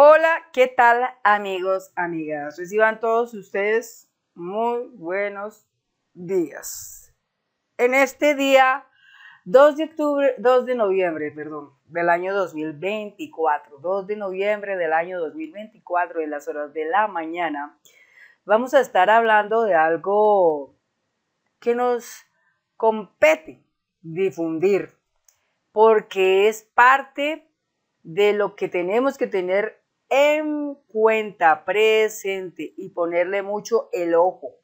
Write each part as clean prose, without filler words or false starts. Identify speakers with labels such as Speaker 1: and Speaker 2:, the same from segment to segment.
Speaker 1: Hola, ¿qué tal amigos, amigas? Reciban todos ustedes muy buenos días. En este día 2 de noviembre, del año 2024, 2 de noviembre del año 2024, en las horas de la mañana, vamos a estar hablando de algo que nos compete difundir, porque es parte de lo que tenemos que tener en cuenta, presente y ponerle mucho el ojo,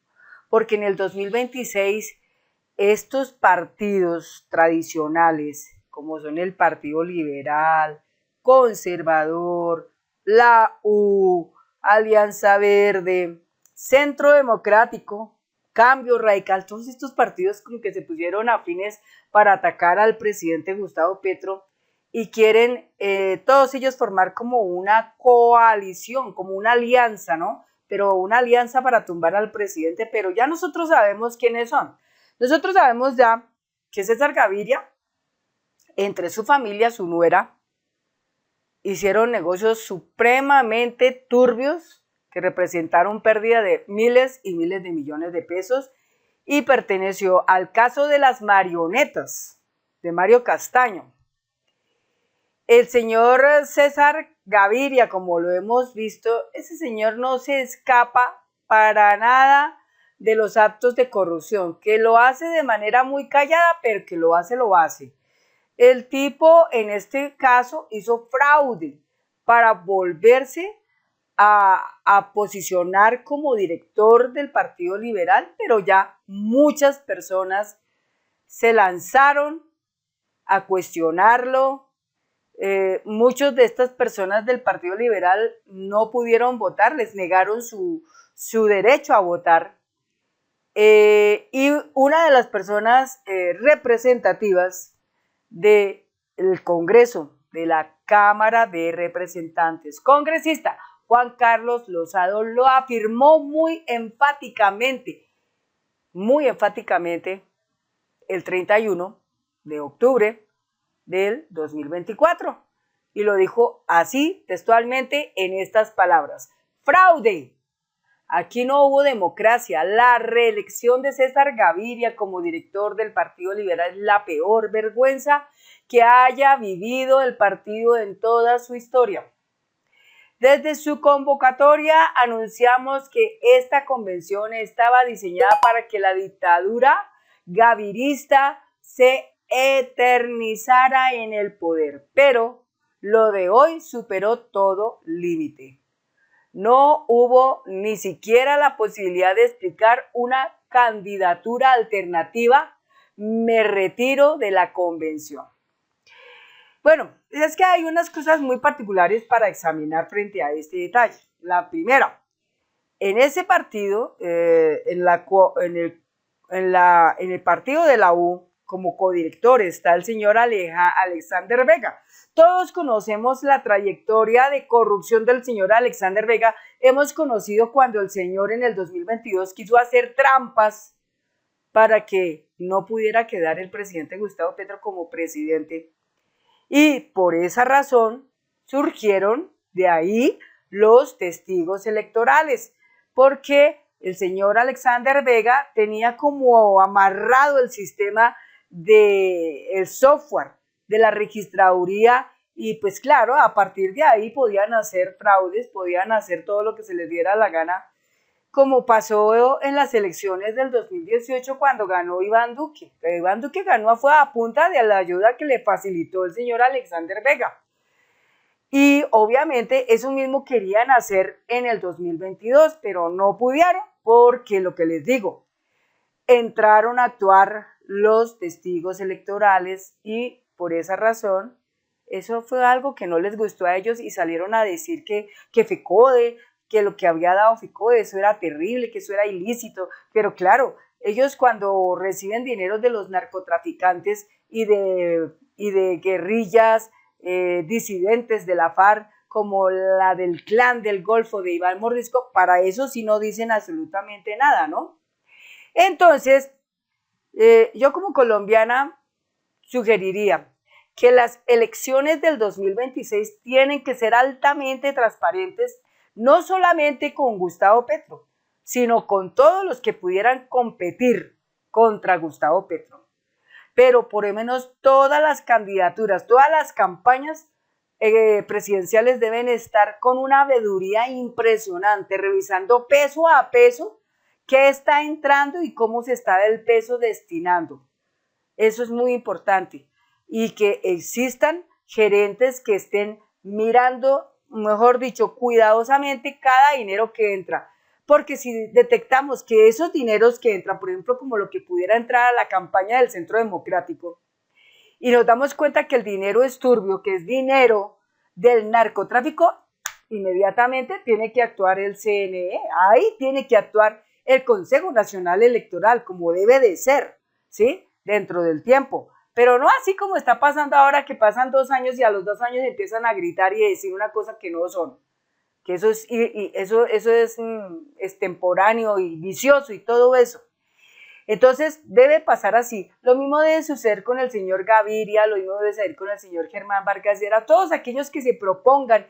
Speaker 1: porque en el 2026 estos partidos tradicionales, como son el Partido Liberal, Conservador, la U, Alianza Verde, Centro Democrático, Cambio Radical, todos estos partidos como que se pusieron afines para atacar al presidente Gustavo Petro y quieren todos ellos formar como una coalición, como una alianza, ¿no? Pero una alianza para tumbar al presidente, pero ya nosotros sabemos quiénes son. Nosotros sabemos ya que César Gaviria, entre su familia, su nuera, hicieron negocios supremamente turbios que representaron pérdida de miles y miles de millones de pesos y perteneció al caso de las marionetas de Mario Castaño. El señor César Gaviria, como lo hemos visto, ese señor no se escapa para nada de los actos de corrupción, que lo hace de manera muy callada, pero que lo hace. El tipo en este caso hizo fraude para volverse a posicionar como director del Partido Liberal, pero ya muchas personas se lanzaron a cuestionarlo. Muchos de estas personas del Partido Liberal no pudieron votar, les negaron su derecho a votar. Y una de las personas representativas del Congreso, de la Cámara de Representantes, congresista Juan Carlos Lozado, lo afirmó muy enfáticamente el 31 de octubre del 2024. Y lo dijo así textualmente en estas palabras: fraude. Aquí no hubo democracia. La reelección de César Gaviria como director del Partido Liberal es la peor vergüenza que haya vivido el partido en toda su historia. Desde su convocatoria anunciamos que esta convención estaba diseñada para que la dictadura gavirista se eternizara en el poder, pero lo de hoy superó todo límite. No hubo ni siquiera la posibilidad de explicar una candidatura alternativa. Me retiro de la convención. Bueno, es que hay unas cosas muy particulares para examinar frente a este detalle. La primera, en ese partido, en el partido de la U, como codirector está el señor Alexander Vega. Todos conocemos la trayectoria de corrupción del señor Alexander Vega. Hemos conocido cuando el señor en el 2022 quiso hacer trampas para que no pudiera quedar el presidente Gustavo Petro como presidente. Y por esa razón surgieron de ahí los testigos electorales, porque el señor Alexander Vega tenía como amarrado el sistema del software de la registraduría y pues claro, a partir de ahí podían hacer fraudes, podían hacer todo lo que se les diera la gana, como pasó en las elecciones del 2018 cuando ganó Iván Duque. Iván Duque ganó fue a punta de la ayuda que le facilitó el señor Alexander Vega. Y obviamente eso mismo querían hacer en el 2022, pero no pudieron porque lo que les digo, entraron a actuar los testigos electorales y por esa razón eso fue algo que no les gustó a ellos y salieron a decir que FECODE, que lo que había dado FECODE, eso era terrible, que eso era ilícito, pero claro, ellos cuando reciben dinero de los narcotraficantes y de guerrillas disidentes de la FARC, como la del Clan del Golfo de Iván Mordisco, para eso sí no dicen absolutamente nada, ¿no? Entonces, yo como colombiana sugeriría que las elecciones del 2026 tienen que ser altamente transparentes, no solamente con Gustavo Petro, sino con todos los que pudieran competir contra Gustavo Petro. Pero por lo menos todas las candidaturas, todas las campañas presidenciales deben estar con una veeduría impresionante, revisando peso a peso qué está entrando y cómo se está el peso destinando. Eso es muy importante. Y que existan gerentes que estén mirando, mejor dicho, cuidadosamente cada dinero que entra. Porque si detectamos que esos dineros que entran, por ejemplo, como lo que pudiera entrar a la campaña del Centro Democrático, y nos damos cuenta que el dinero es turbio, que es dinero del narcotráfico, inmediatamente tiene que actuar el CNE, ahí tiene que actuar el Consejo Nacional Electoral, como debe de ser, ¿sí? Dentro del tiempo. Pero no así como está pasando ahora, que pasan 2 años y a los 2 años empiezan a gritar y a decir una cosa que no son. Que eso es extemporáneo y vicioso y todo eso. Entonces debe pasar así. Lo mismo debe suceder con el señor Gaviria, lo mismo debe suceder con el señor Germán Vargas Lleras, todos aquellos que se propongan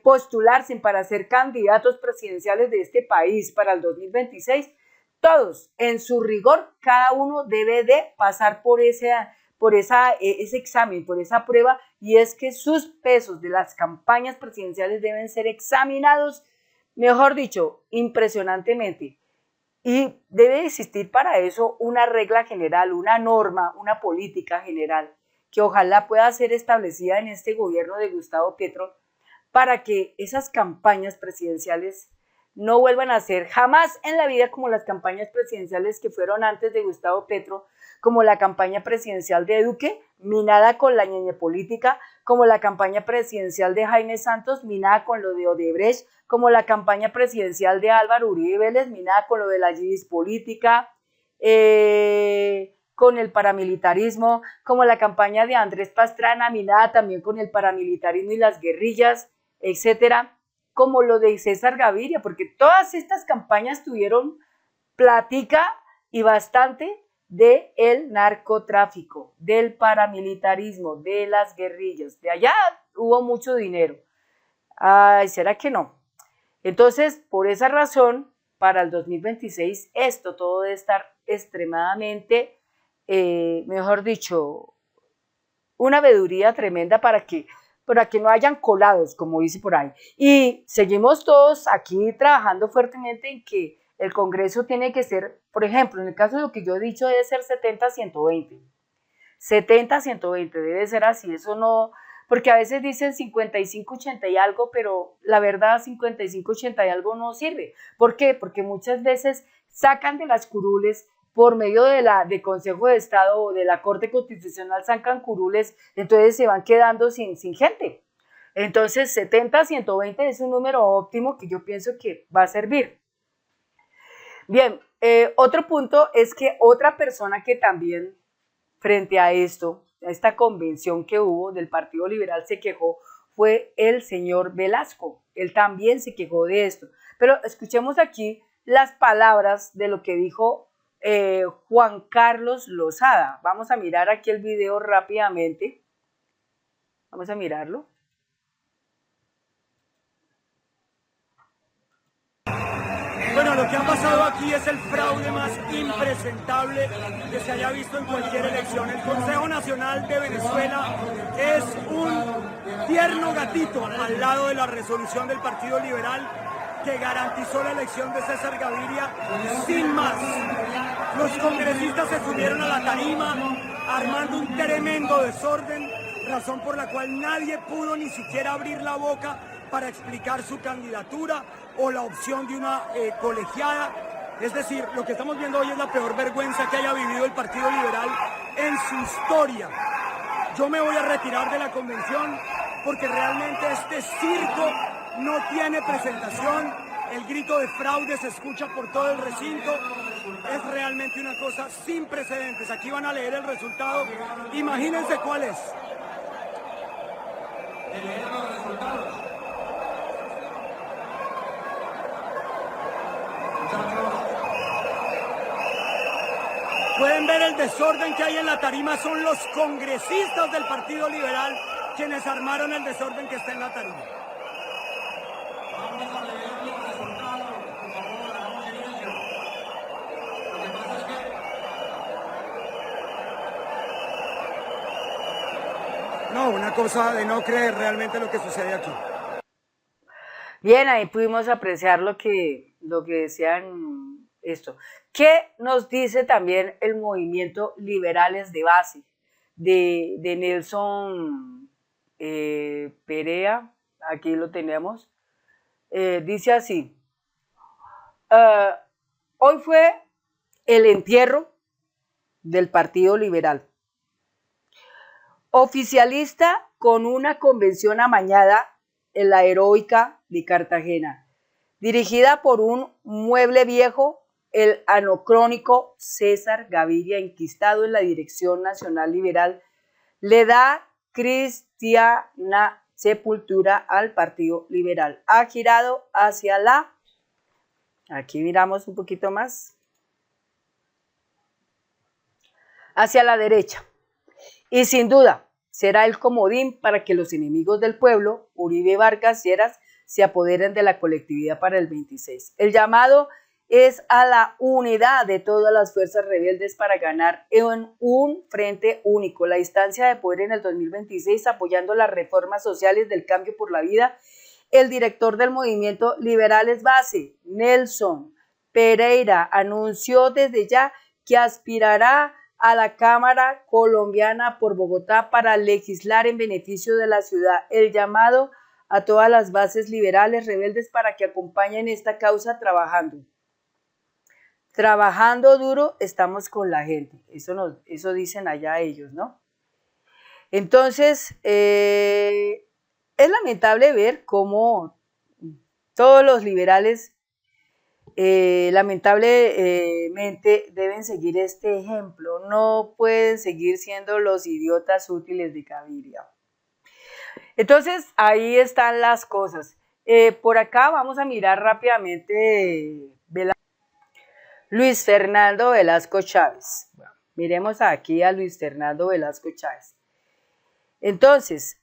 Speaker 1: postularse para ser candidatos presidenciales de este país para el 2026, todos en su rigor, cada uno debe de pasar por ese examen, por esa prueba, y es que sus pesos de las campañas presidenciales deben ser examinados, mejor dicho, impresionantemente. Y debe existir para eso una regla general, una norma, una política general, que ojalá pueda ser establecida en este gobierno de Gustavo Petro, para que esas campañas presidenciales no vuelvan a ser jamás en la vida como las campañas presidenciales que fueron antes de Gustavo Petro, como la campaña presidencial de Duque, minada con la ñeñe política, como la campaña presidencial de Jaime Santos, minada con lo de Odebrecht, como la campaña presidencial de Álvaro Uribe Vélez, minada con lo de la yiris política, con el paramilitarismo, como la campaña de Andrés Pastrana, minada también con el paramilitarismo y las guerrillas, etcétera, como lo de César Gaviria, porque todas estas campañas tuvieron plática y bastante del narcotráfico, del paramilitarismo, de las guerrillas. De allá hubo mucho dinero. Ay, ¿será que no? Entonces, por esa razón, para el 2026, esto todo debe estar extremadamente, mejor dicho, una veeduría tremenda para que no hayan colados, como dice por ahí. Y seguimos todos aquí trabajando fuertemente en que el Congreso tiene que ser, por ejemplo, en el caso de lo que yo he dicho, debe ser 70-120. 70-120, debe ser así, eso no, porque a veces dicen 55-80 y algo, pero la verdad 55-80 y algo no sirve. ¿Por qué? Porque muchas veces sacan de las curules por medio de Consejo de Estado o de la Corte Constitucional, sacan curules, entonces se van quedando sin gente. Entonces 70-120 es un número óptimo que yo pienso que va a servir. Bien, otro punto es que otra persona que también frente a esto, a esta convención que hubo del Partido Liberal se quejó, fue el señor Velasco. Él también se quejó de esto. Pero escuchemos aquí las palabras de lo que dijo Juan Carlos Lozada. Vamos a mirar aquí el video rápidamente. Vamos a mirarlo.
Speaker 2: Bueno, lo que ha pasado aquí es el fraude más impresentable que se haya visto en cualquier elección. El Consejo Nacional de Venezuela es un tierno gatito al lado de la resolución del Partido Liberal que garantizó la elección de César Gaviria sin más. Los congresistas se subieron a la tarima armando un tremendo desorden, razón por la cual nadie pudo ni siquiera abrir la boca para explicar su candidatura o la opción de una colegiada. Es decir, lo que estamos viendo hoy es la peor vergüenza que haya vivido el Partido Liberal en su historia. Yo me voy a retirar de la convención porque realmente este circo no tiene presentación. El grito de fraude se escucha por todo el recinto. Es realmente una cosa sin precedentes. Aquí van a leer el resultado. Imagínense cuál es. Los resultados. Pueden ver el el desorden que hay en la tarima son los congresistas del Partido Liberal quienes armaron el desorden que está en la tarima. No, una cosa de no creer realmente lo que sucede aquí.
Speaker 1: Bien, ahí pudimos apreciar lo que decían esto. ¿Qué nos dice también el movimiento Liberales de Base de Nelson Perea? Aquí lo tenemos. Dice así, hoy fue el entierro del Partido Liberal. Oficialista con una convención amañada en la heroica de Cartagena, dirigida por un mueble viejo, el anacrónico César Gaviria, enquistado en la Dirección Nacional Liberal, le da cristiana sepultura al Partido Liberal. Ha girado hacia aquí miramos un poquito más, hacia la derecha. Y sin duda, será el comodín para que los enemigos del pueblo, Uribe, Vargas y Heras, se apoderen de la colectividad para el 26. El llamado es a la unidad de todas las fuerzas rebeldes para ganar en un frente único la instancia de poder en el 2026, apoyando las reformas sociales del cambio por la vida. El director del movimiento Liberales Base, Nelson Pereira, anunció desde ya que aspirará a la Cámara Colombiana por Bogotá para legislar en beneficio de la ciudad. El llamado a todas las bases liberales rebeldes para que acompañen esta causa trabajando duro, estamos con la gente. Eso dicen allá ellos, ¿no? Entonces, es lamentable ver cómo todos los liberales lamentablemente deben seguir este ejemplo, no pueden seguir siendo los idiotas útiles de Gaviria. Entonces ahí están las cosas. Por acá vamos a mirar rápidamente Luis Fernando Velasco Chávez. Bueno, miremos aquí a Luis Fernando Velasco Chávez. Entonces,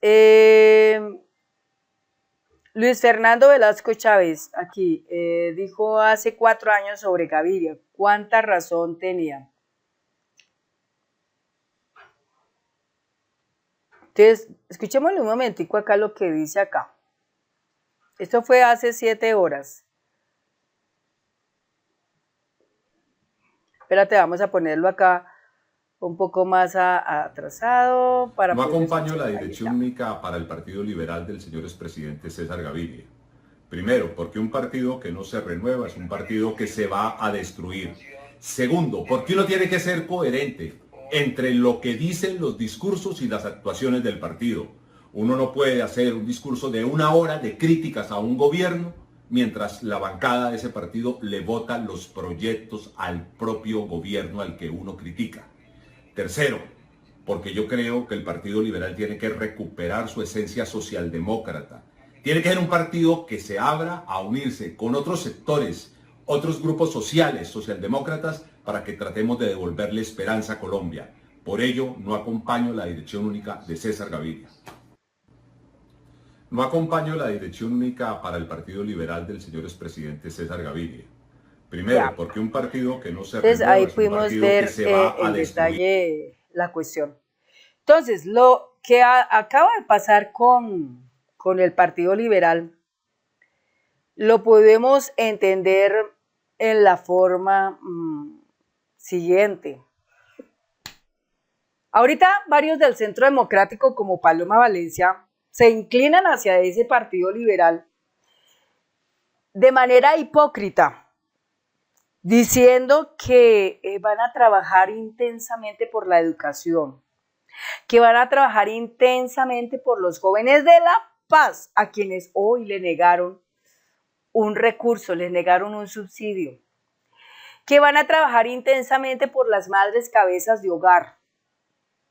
Speaker 1: Luis Fernando Velasco Chávez, aquí, dijo hace 4 años sobre Gaviria. ¿Cuánta razón tenía? Entonces, escuchémosle un momentico acá lo que dice acá. Esto fue hace 7 horas. Espérate, vamos a ponerlo acá un poco más atrasado.
Speaker 3: No acompaño la dirección única para el Partido Liberal del señor expresidente César Gaviria. Primero, porque un partido que no se renueva es un partido que se va a destruir. Segundo, porque uno tiene que ser coherente entre lo que dicen los discursos y las actuaciones del partido. Uno no puede hacer un discurso de 1 hora de críticas a un gobierno mientras la bancada de ese partido le vota los proyectos al propio gobierno al que uno critica. Tercero, porque yo creo que el Partido Liberal tiene que recuperar su esencia socialdemócrata. Tiene que ser un partido que se abra a unirse con otros sectores, otros grupos sociales, socialdemócratas, para que tratemos de devolverle esperanza a Colombia. Por ello, no acompaño la dirección única de César Gaviria. No acompaño la dirección única para el Partido Liberal del señor expresidente César Gaviria. Primero, porque un partido que no se renueva
Speaker 1: ahí
Speaker 3: es un
Speaker 1: pudimos
Speaker 3: partido
Speaker 1: ver
Speaker 3: que se va a
Speaker 1: en
Speaker 3: destruir.
Speaker 1: detalle la cuestión. Entonces, lo que acaba de pasar con el Partido Liberal, lo podemos entender en la forma siguiente. Ahorita varios del Centro Democrático, como Paloma Valencia, se inclinan hacia ese Partido Liberal de manera hipócrita, diciendo que van a trabajar intensamente por la educación, que van a trabajar intensamente por los jóvenes de La Paz, a quienes hoy le negaron un recurso, les negaron un subsidio, que van a trabajar intensamente por las madres cabezas de hogar.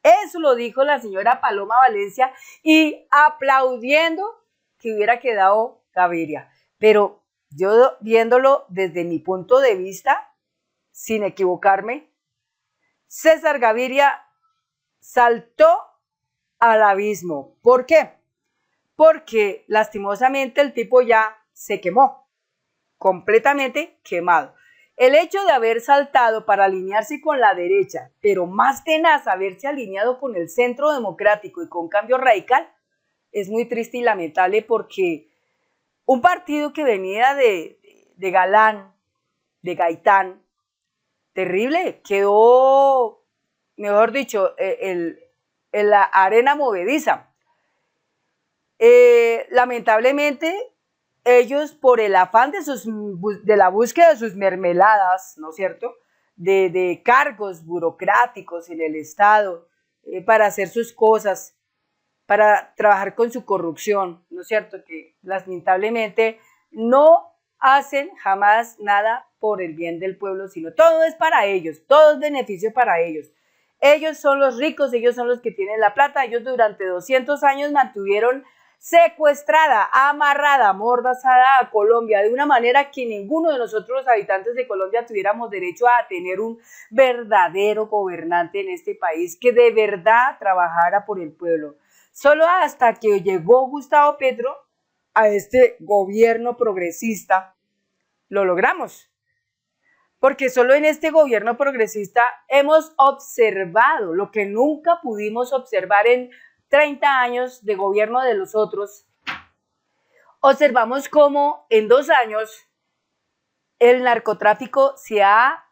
Speaker 1: Eso lo dijo la señora Paloma Valencia y aplaudiendo que hubiera quedado Gaviria. Pero yo viéndolo desde mi punto de vista, sin equivocarme, César Gaviria saltó al abismo. ¿Por qué? Porque lastimosamente el tipo ya se quemó, completamente quemado. El hecho de haber saltado para alinearse con la derecha, pero más tenaz haberse alineado con el Centro Democrático y con Cambio Radical, es muy triste y lamentable, porque un partido que venía de Galán, de Gaitán, terrible, quedó, mejor dicho, en la arena movediza. Lamentablemente, ellos, por el afán de la búsqueda de sus mermeladas, ¿no es cierto?, de cargos burocráticos en el Estado, para hacer sus cosas, para trabajar con su corrupción, ¿no es cierto?, que lamentablemente no hacen jamás nada por el bien del pueblo, sino todo es para ellos, todo es beneficio para ellos. Ellos son los ricos, ellos son los que tienen la plata. Ellos durante 200 años mantuvieron secuestrada, amarrada, amordazada a Colombia de una manera que ninguno de nosotros los habitantes de Colombia tuviéramos derecho a tener un verdadero gobernante en este país que de verdad trabajara por el pueblo. Solo hasta que llegó Gustavo Petro a este gobierno progresista lo logramos. Porque solo en este gobierno progresista hemos observado lo que nunca pudimos observar en 30 años de gobierno de los otros. Observamos cómo en 2 años el narcotráfico se ha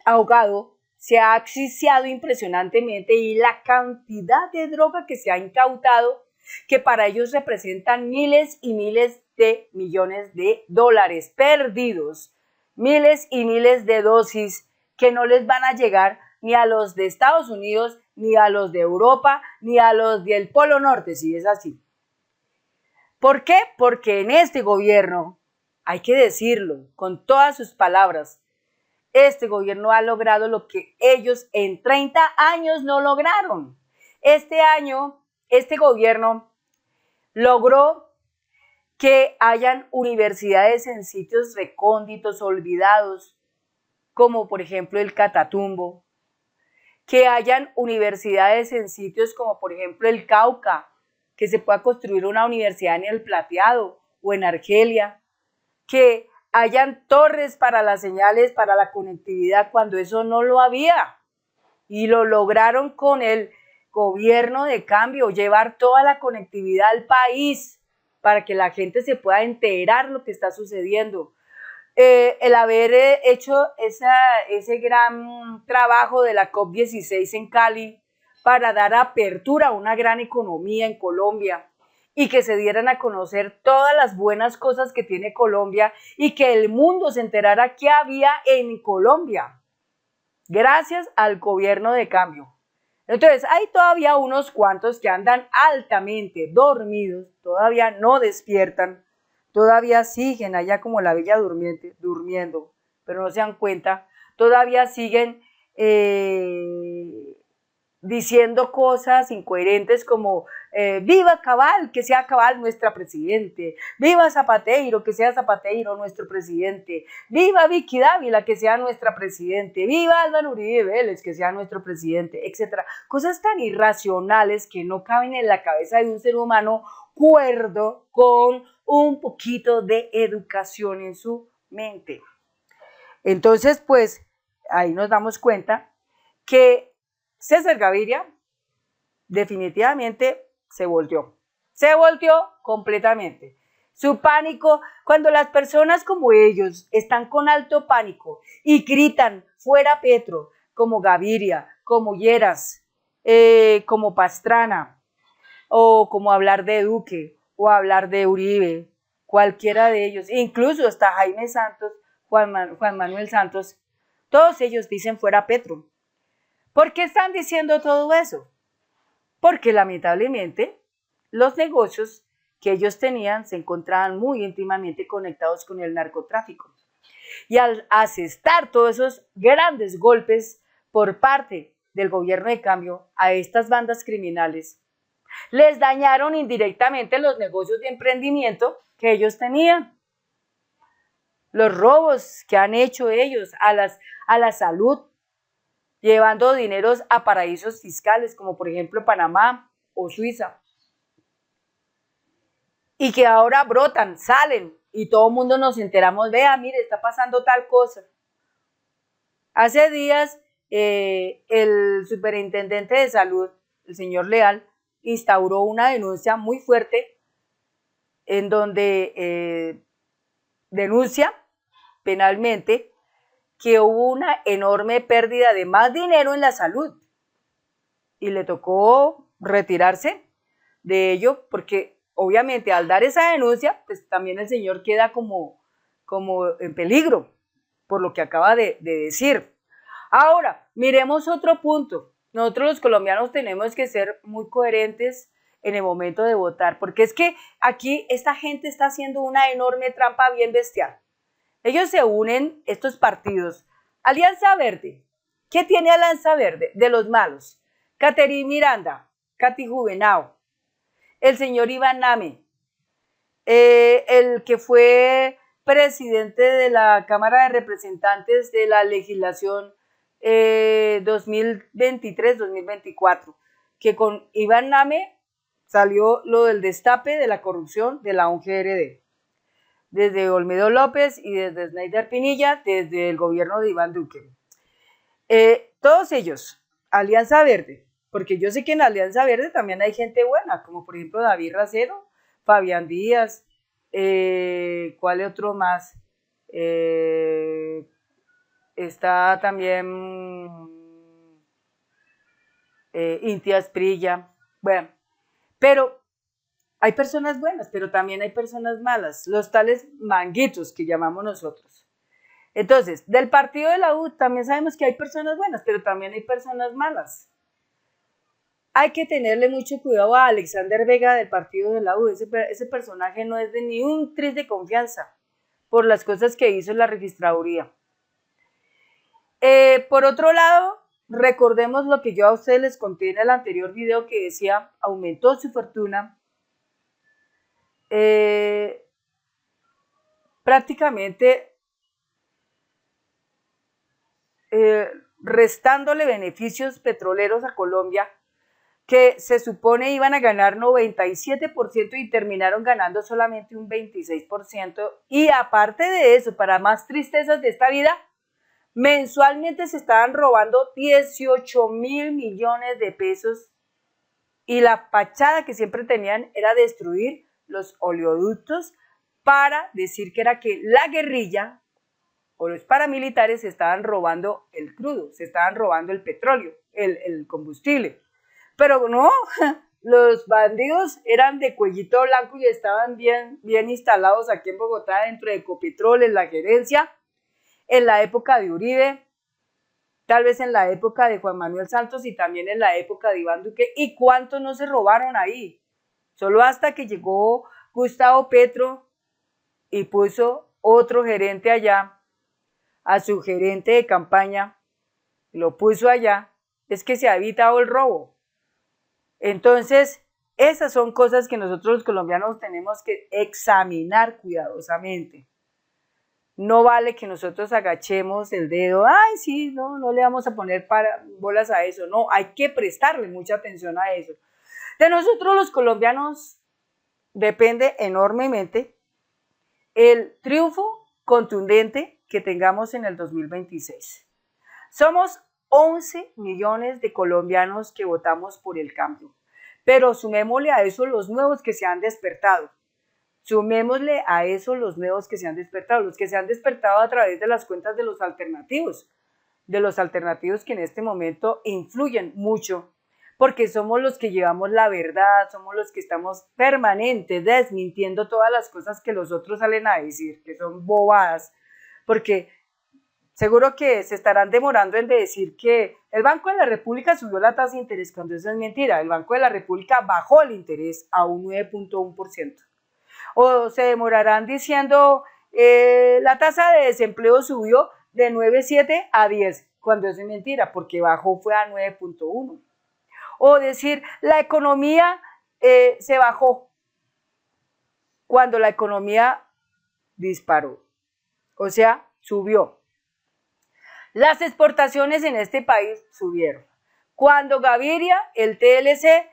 Speaker 1: ahogado, se ha asfixiado impresionantemente, y la cantidad de droga que se ha incautado, que para ellos representan miles y miles de millones de dólares perdidos, miles y miles de dosis que no les van a llegar ni a los de Estados Unidos, ni a los de Europa, ni a los del Polo Norte, si es así. ¿Por qué? Porque en este gobierno, hay que decirlo con todas sus palabras, este gobierno ha logrado lo que ellos en 30 años no lograron. Este año, este gobierno logró que hayan universidades en sitios recónditos, olvidados, como por ejemplo el Catatumbo, que hayan universidades en sitios como por ejemplo el Cauca, que se pueda construir una universidad en el Plateado o en Argelia, que hayan torres para las señales, para la conectividad, cuando eso no lo había. Y lo lograron con el gobierno de cambio, llevar toda la conectividad al país para que la gente se pueda enterar lo que está sucediendo. El haber hecho ese gran trabajo de la COP16 en Cali para dar apertura a una gran economía en Colombia, y que se dieran a conocer todas las buenas cosas que tiene Colombia y que el mundo se enterara qué había en Colombia, gracias al gobierno de cambio. Entonces, hay todavía unos cuantos que andan altamente dormidos, todavía no despiertan, todavía siguen allá como la Bella Durmiente, durmiendo, pero no se dan cuenta, todavía siguen diciendo cosas incoherentes como viva Cabal, que sea Cabal nuestra presidente, viva Zapateiro, que sea Zapateiro nuestro presidente, viva Vicky Dávila, que sea nuestra presidente, viva Álvaro Uribe Vélez, que sea nuestro presidente, etcétera. Cosas tan irracionales que no caben en la cabeza de un ser humano cuerdo con un poquito de educación en su mente. Entonces, pues, ahí nos damos cuenta que César Gaviria definitivamente se volteó completamente. Su pánico, cuando las personas como ellos están con alto pánico y gritan fuera Petro, como Gaviria, como Lleras, como Pastrana, o como hablar de Duque, o hablar de Uribe, cualquiera de ellos, incluso hasta Jaime Santos, Juan Manuel Santos, todos ellos dicen fuera Petro. ¿Por qué están diciendo todo eso? Porque lamentablemente los negocios que ellos tenían se encontraban muy íntimamente conectados con el narcotráfico. Y al asestar todos esos grandes golpes por parte del gobierno de cambio a estas bandas criminales, les dañaron indirectamente los negocios de emprendimiento que ellos tenían. Los robos que han hecho ellos a la salud llevando dineros a paraísos fiscales, como por ejemplo Panamá o Suiza, y que ahora brotan, salen, y todo el mundo nos enteramos, vea, mire, está pasando tal cosa. Hace días, el superintendente de salud, el señor Leal, instauró una denuncia muy fuerte en donde denuncia penalmente que hubo una enorme pérdida de más dinero en la salud y le tocó retirarse de ello porque obviamente al dar esa denuncia, pues también el señor queda como en peligro por lo que acaba de decir. Ahora, miremos otro punto. Nosotros los colombianos tenemos que ser muy coherentes en el momento de votar, porque es que aquí esta gente está haciendo una enorme trampa bien bestial. Ellos se unen, estos partidos. Alianza Verde. ¿Qué tiene Alianza Verde? De los malos. Caterine Miranda, Katy Juvenao, el señor Iván Name, el que fue presidente de la Cámara de Representantes de la legislación 2023-2024, que con Iván Name salió lo del destape de la corrupción de la UNGRD. Desde Olmedo López y desde Snyder Pinilla, desde el gobierno de Iván Duque. Todos ellos, Alianza Verde, porque yo sé que en Alianza Verde también hay gente buena, como por ejemplo David Racero, Fabián Díaz, ¿cuál otro más? Está también Inti Asprilla, bueno, pero hay personas buenas, pero también hay personas malas, los tales manguitos que llamamos nosotros. Entonces, del partido de la U también sabemos que hay personas buenas, pero también hay personas malas. Hay que tenerle mucho cuidado a Alexander Vega del partido de la U. Ese personaje no es de ni un tris de confianza por las cosas que hizo en la registraduría. Por otro lado, recordemos lo que yo a ustedes les conté en el anterior video que decía, aumentó su fortuna. Prácticamente restándole beneficios petroleros a Colombia, que se supone iban a ganar 97% y terminaron ganando solamente un 26%. Y aparte de eso, para más tristezas de esta vida, mensualmente se estaban robando 18.000 millones de pesos y la fachada que siempre tenían era destruir los oleoductos para decir que era que la guerrilla o los paramilitares se estaban robando el crudo, se estaban robando el petróleo, el combustible. Pero no, los bandidos eran de cuellito blanco y estaban bien instalados aquí en Bogotá dentro de Ecopetrol, en la gerencia, en la época de Uribe, tal vez en la época de Juan Manuel Santos y también en la época de Iván Duque. ¿Y cuántos no se robaron ahí? Solo hasta que llegó Gustavo Petro y puso otro gerente allá, a su gerente de campaña, lo puso allá, es que se ha evitado el robo. Entonces, esas son cosas que nosotros los colombianos tenemos que examinar cuidadosamente. No vale que nosotros agachemos el dedo, ay, sí, no le vamos a poner bolas a eso. No, hay que prestarle mucha atención a eso. De nosotros los colombianos depende enormemente el triunfo contundente que tengamos en el 2026. Somos 11 millones de colombianos que votamos por el cambio, pero sumémosle a eso los nuevos que se han despertado. Sumémosle a eso los nuevos que se han despertado, los que se han despertado a través de las cuentas de los alternativos que en este momento influyen mucho, porque somos los que llevamos la verdad, somos los que estamos permanentes desmintiendo todas las cosas que los otros salen a decir, que son bobadas, porque seguro que se estarán demorando en decir que el Banco de la República subió la tasa de interés, cuando eso es mentira. El Banco de la República bajó el interés a un 9.1%. O se demorarán diciendo la tasa de desempleo subió de 9.7 a 10, cuando eso es mentira, porque bajó fue a 9.1. O decir la economía se bajó, cuando la economía disparó, o sea, subió. Las exportaciones en este país subieron. Cuando Gaviria, el TLC,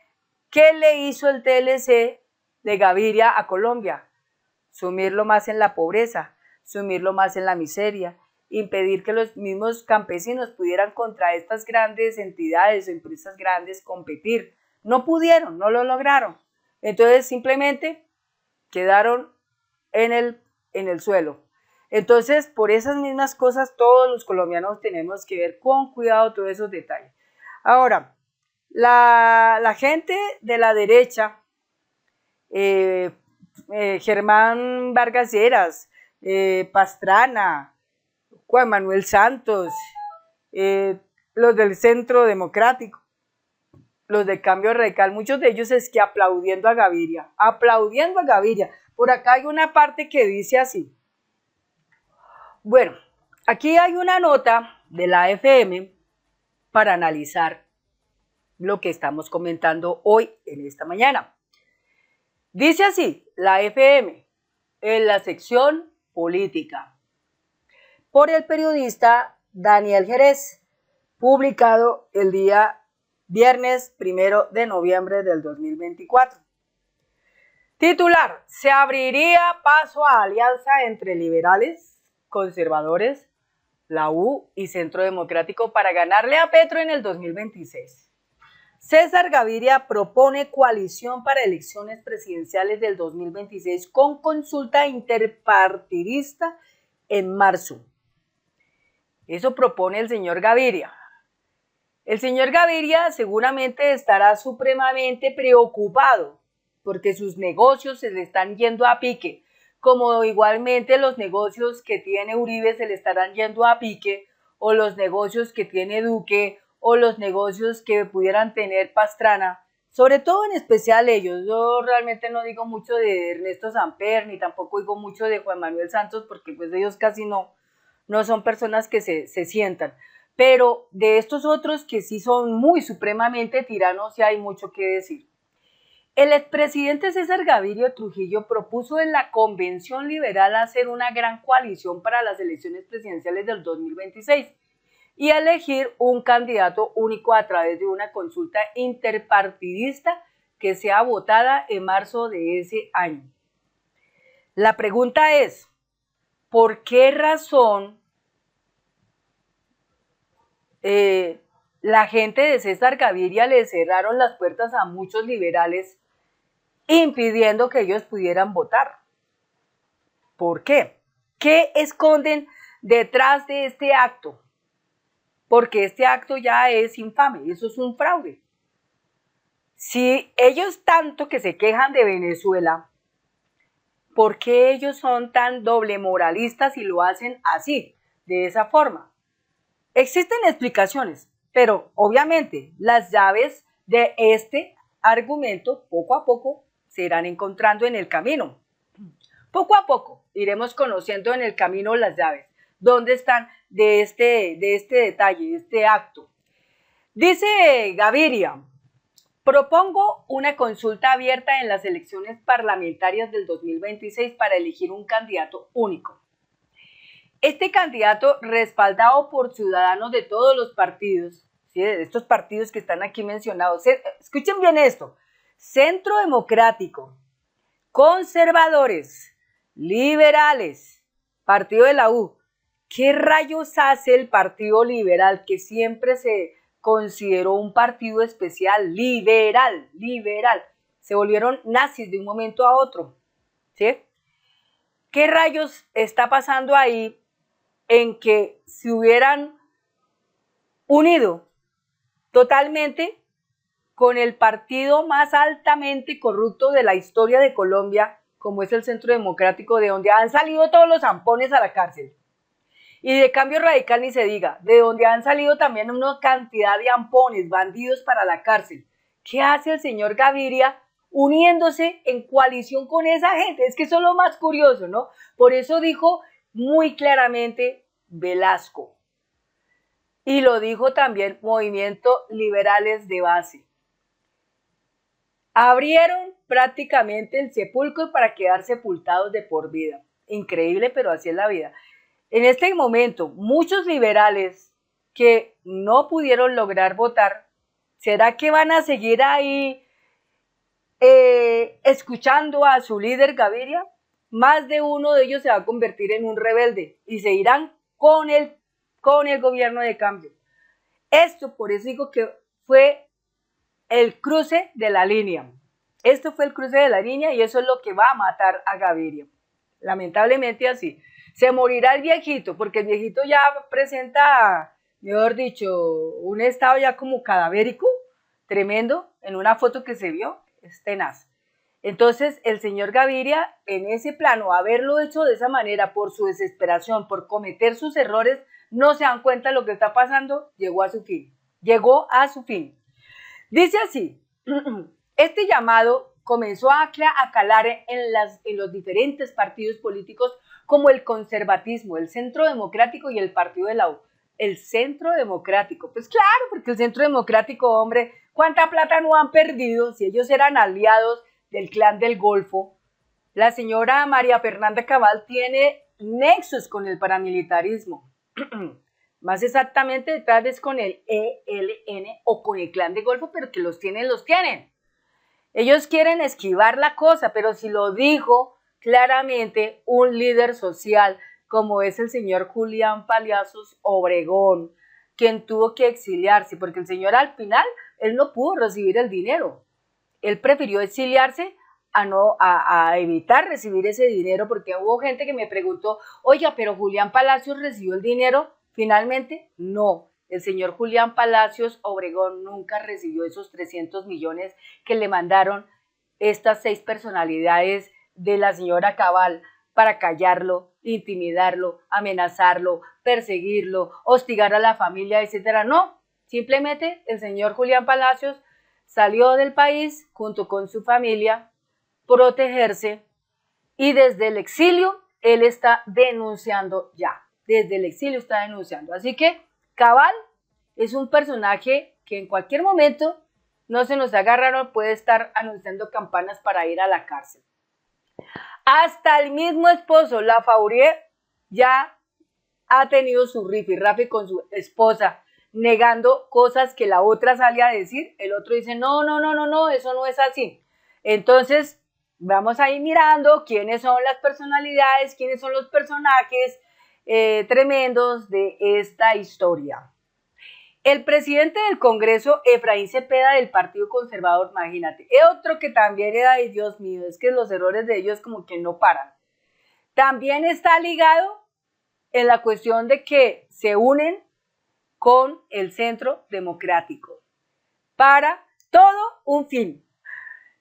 Speaker 1: ¿qué le hizo el TLC de Gaviria a Colombia? Sumirlo más en la pobreza, sumirlo más en la miseria, impedir que los mismos campesinos pudieran contra estas grandes entidades o empresas grandes competir. No pudieron, no lo lograron. Entonces simplemente quedaron en el suelo. Entonces, por esas mismas cosas, todos los colombianos tenemos que ver con cuidado todos esos detalles. Ahora, la gente de la derecha, Germán Vargas Lleras, Pastrana, Juan Manuel Santos, los del Centro Democrático, los de Cambio Radical, muchos de ellos es que aplaudiendo a Gaviria. Por acá hay una parte que dice así. Bueno, aquí hay una nota de la FM para analizar lo que estamos comentando hoy en esta mañana. Dice así, la FM, en la sección política, por el periodista Daniel Jerez, publicado el día viernes 1 de noviembre del 2024. Titular, se abriría paso a alianza entre liberales, conservadores, la U y Centro Democrático para ganarle a Petro en el 2026. César Gaviria propone coalición para elecciones presidenciales del 2026 con consulta interpartidista en marzo. Eso propone el señor Gaviria. El señor Gaviria seguramente estará supremamente preocupado porque sus negocios se le están yendo a pique, como igualmente los negocios que tiene Uribe se le estarán yendo a pique, o los negocios que tiene Duque, o los negocios que pudieran tener Pastrana, sobre todo en especial ellos. Yo realmente no digo mucho de Ernesto Samper, ni tampoco digo mucho de Juan Manuel Santos, porque pues ellos casi no son personas que se sientan. Pero de estos otros que sí son muy supremamente tiranos, sí hay mucho que decir. El expresidente César Gaviria Trujillo propuso en la Convención Liberal hacer una gran coalición para las elecciones presidenciales del 2026 y elegir un candidato único a través de una consulta interpartidista que sea votada en marzo de ese año. La pregunta es, ¿por qué razón la gente de César Gaviria le cerraron las puertas a muchos liberales impidiendo que ellos pudieran votar? ¿Por qué? ¿Qué esconden detrás de este acto? Porque este acto ya es infame, eso es un fraude. Si ellos tanto que se quejan de Venezuela, ¿por qué ellos son tan doble moralistas y lo hacen así, de esa forma? Existen explicaciones, pero obviamente las llaves de este argumento poco a poco se irán encontrando en el camino. Poco a poco iremos conociendo en el camino las llaves. ¿Dónde están de este detalle, de este acto? Dice Gaviria, propongo una consulta abierta en las elecciones parlamentarias del 2026 para elegir un candidato único. Este candidato, respaldado por ciudadanos de todos los partidos, ¿sí?, de estos partidos que están aquí mencionados, escuchen bien esto: Centro Democrático, conservadores, liberales, Partido de la U. ¿Qué rayos hace el Partido Liberal, que siempre se consideró un partido especial, liberal? Se volvieron nazis de un momento a otro, ¿sí? ¿Qué rayos está pasando ahí en que se hubieran unido totalmente con el partido más altamente corrupto de la historia de Colombia, como es el Centro Democrático, de donde han salido todos los zampones a la cárcel? Y de Cambio Radical ni se diga, de donde han salido también una cantidad de ampones, bandidos para la cárcel. ¿Qué hace el señor Gaviria uniéndose en coalición con esa gente? Es que eso es lo más curioso, ¿no? Por eso dijo muy claramente Velasco. Y lo dijo también Movimiento Liberales de Base. Abrieron prácticamente el sepulcro para quedar sepultados de por vida. Increíble, pero así es la vida. En este momento, muchos liberales que no pudieron lograr votar, ¿será que van a seguir ahí escuchando a su líder Gaviria? Más de uno de ellos se va a convertir en un rebelde y se irán con el gobierno de cambio. Esto, por eso digo que fue el cruce de la línea. Esto fue el cruce de la línea y eso es lo que va a matar a Gaviria. Lamentablemente así. Se morirá el viejito, porque el viejito ya presenta, mejor dicho, un estado ya como cadavérico, tremendo, en una foto que se vio, es tenaz. Entonces, el señor Gaviria, en ese plano, haberlo hecho de esa manera, por su desesperación, por cometer sus errores, no se dan cuenta de lo que está pasando, llegó a su fin. Llegó a su fin. Dice así, este llamado comenzó a calar en los diferentes partidos políticos como el conservatismo, el Centro Democrático y el Partido de la U. El Centro Democrático, pues claro, porque el Centro Democrático, hombre, ¿cuánta plata no han perdido si ellos eran aliados del Clan del Golfo? La señora María Fernanda Cabal tiene nexos con el paramilitarismo. Más exactamente, tal vez con el ELN o con el Clan del Golfo, pero que los tienen, los tienen. Ellos quieren esquivar la cosa, pero si lo dijo claramente un líder social como es el señor Julián Palacios Obregón, quien tuvo que exiliarse, porque el señor al final, él no pudo recibir el dinero. Él prefirió exiliarse a evitar recibir ese dinero, porque hubo gente que me preguntó, oiga, pero Julián Palacios recibió el dinero. Finalmente, no. El señor Julián Palacios Obregón nunca recibió esos 300 millones que le mandaron estas 6 personalidades de la señora Cabal para callarlo, intimidarlo, amenazarlo, perseguirlo, hostigar a la familia, etcétera. No, simplemente el señor Julián Palacios salió del país junto con su familia, protegerse, y desde el exilio él está denunciando ya. Desde el exilio está denunciando. Así que Cabal es un personaje que en cualquier momento, no se nos haga raro, puede estar anunciando campanas para ir a la cárcel. Hasta el mismo esposo, Lafaurier, ya ha tenido su rifirrafe con su esposa, negando cosas que la otra sale a decir. El otro dice, no, eso no es así. Entonces, vamos a ir mirando quiénes son las personalidades, quiénes son los personajes tremendos de esta historia. El presidente del Congreso, Efraín Cepeda, del Partido Conservador, imagínate, es otro que también era, ay Dios mío, es que los errores de ellos como que no paran. También está ligado en la cuestión de que se unen con el Centro Democrático para todo un fin,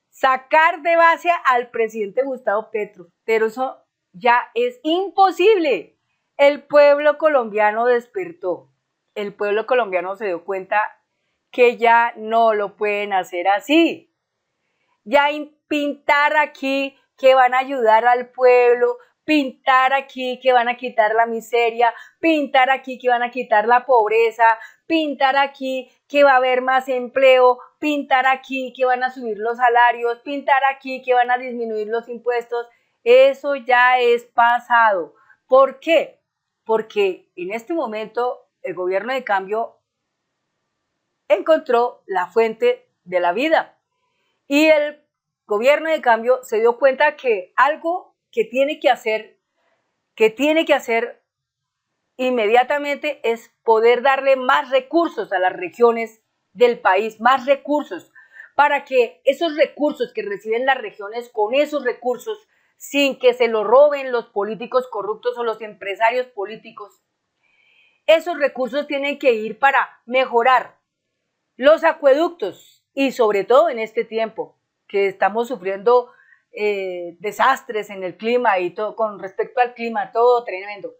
Speaker 1: sacar de base al presidente Gustavo Petro, pero eso ya es imposible. El pueblo colombiano despertó. El pueblo colombiano se dio cuenta que ya no lo pueden hacer así. Ya pintar aquí que van a ayudar al pueblo, pintar aquí que van a quitar la miseria, pintar aquí que van a quitar la pobreza, pintar aquí que va a haber más empleo, pintar aquí que van a subir los salarios, pintar aquí que van a disminuir los impuestos. Eso ya es pasado. ¿Por qué? Porque en este momento el gobierno de cambio encontró la fuente de la vida y el gobierno de cambio se dio cuenta que algo que tiene que hacer inmediatamente es poder darle más recursos a las regiones del país, más recursos, para que esos recursos que reciben las regiones, con esos recursos, sin que se lo roben los políticos corruptos o los empresarios políticos, esos recursos tienen que ir para mejorar los acueductos y sobre todo en este tiempo que estamos sufriendo desastres en el clima y todo con respecto al clima, todo tremendo.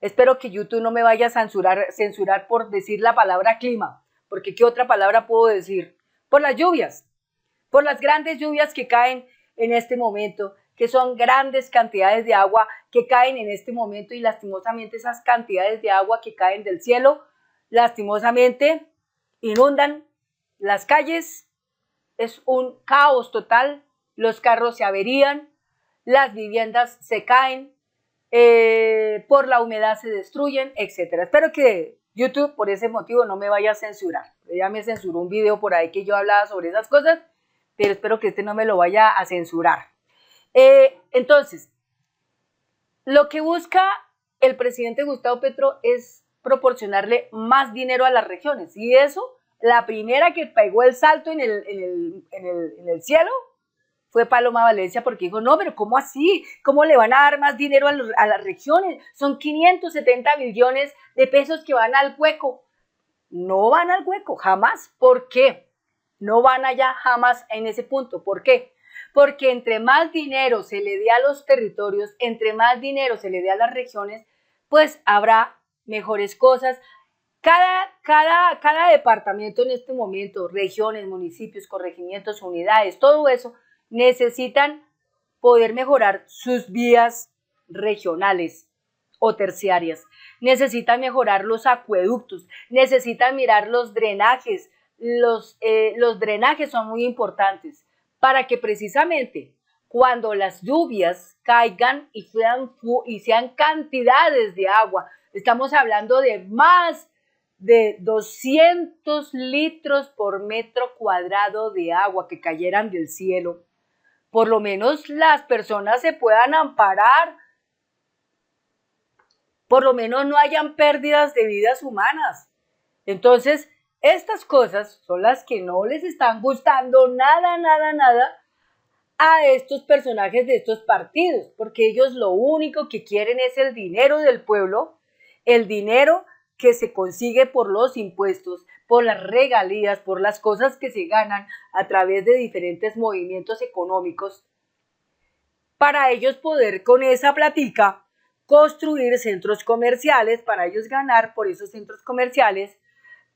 Speaker 1: Espero que YouTube no me vaya a censurar por decir la palabra clima, porque ¿qué otra palabra puedo decir? Por las lluvias, por las grandes lluvias que caen en este momento, que son grandes cantidades de agua que caen en este momento y lastimosamente esas cantidades de agua que caen del cielo, lastimosamente inundan las calles, es un caos total, los carros se averían, las viviendas se caen, por la humedad se destruyen, etc. Espero que YouTube por ese motivo no me vaya a censurar. Ella me censuró un video por ahí que yo hablaba sobre esas cosas, pero espero que este no me lo vaya a censurar. Entonces, lo que busca el presidente Gustavo Petro es proporcionarle más dinero a las regiones. Y eso, la primera que pegó el salto en el cielo fue Paloma Valencia, porque dijo, no, pero ¿cómo así? ¿Cómo le van a dar más dinero a las regiones? Son 570 billones de pesos que van al hueco. No van al hueco, jamás. ¿Por qué? No van allá jamás en ese punto. ¿Por qué? Porque entre más dinero se le dé a los territorios, entre más dinero se le dé a las regiones, pues habrá mejores cosas. Cada departamento en este momento, regiones, municipios, corregimientos, unidades, todo eso, necesitan poder mejorar sus vías regionales o terciarias, necesitan mejorar los acueductos, necesitan mirar los drenajes. Los drenajes son muy importantes para que precisamente cuando las lluvias caigan y sean cantidades de agua, estamos hablando de más de 200 litros por metro cuadrado de agua que cayeran del cielo, por lo menos las personas se puedan amparar, por lo menos no hayan pérdidas de vidas humanas. Entonces, estas cosas son las que no les están gustando nada a estos personajes de estos partidos, porque ellos lo único que quieren es el dinero del pueblo, el dinero que se consigue por los impuestos, por las regalías, por las cosas que se ganan a través de diferentes movimientos económicos, para ellos poder con esa platica construir centros comerciales, para ellos ganar por esos centros comerciales,